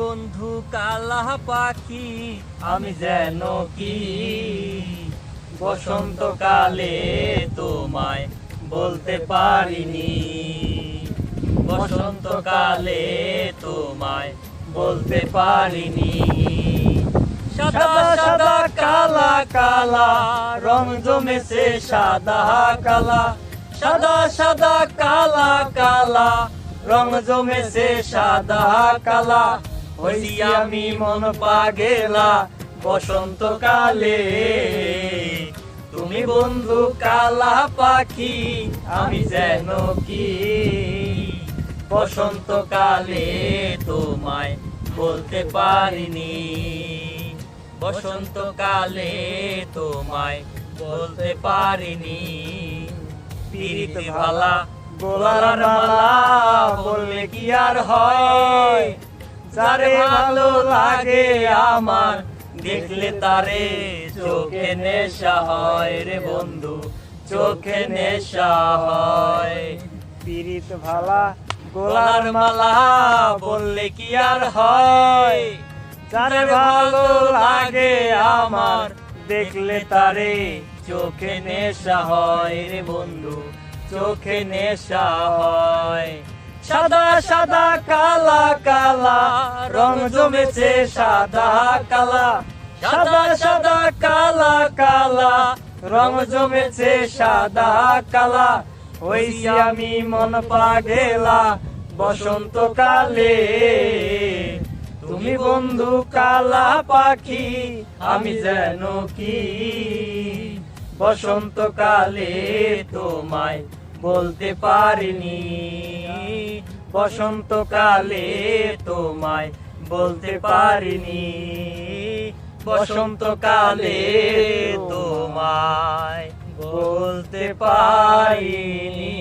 বন্ধু কালা পাখি, আমি যেন কি বসন্তকালে তোমায় বলতে পারিনি, বসন্তকালে তোমায় বলতে পারিনি। সাদা সাদা কালা কালা রং জমেছে সাদা কালা, সাদা সাদা কালা কালা রং জমেছে সাদা কালা। হইছি আমি মন পাগেলা বসন্তকালে, তুমি বন্ধু কালা পাখি, আমি যেন কি বসন্তকালে তোমায় বলতে পারিনি, বসন্তকালে তোমায় বলতে পারিনি। পীড়িত ভালা গোলার মালা বললে কি আর হয়, যারে ভালো লাগে আমার দেখলে তারে চোখে নেশা হয় রে বন্ধু, চোখে নেশা হয়। পীড়িত ভালা গোলার মালা বললে কি আর হয়, যারে ভালো লাগে আমার দেখলে তারে চোখে নেশা হয় রে বন্ধু, চোখে নেশা হয়। সাদা সাদা কালা কালা রং জমেছে সাদা কালা, সাদা সাদা কালা কালা রং জমেছে সাদা কালা। হইছি আমি মন পাগেলা বসন্তকালে, তুমি বন্ধু কালা পাখি, আমি যেন কি বসন্তকালে তোমায় বলতে পারিনি, বসন্তকালে তোমায় বলতে পারিনি, বসন্তকালে তোমায় বলতে পারিনি।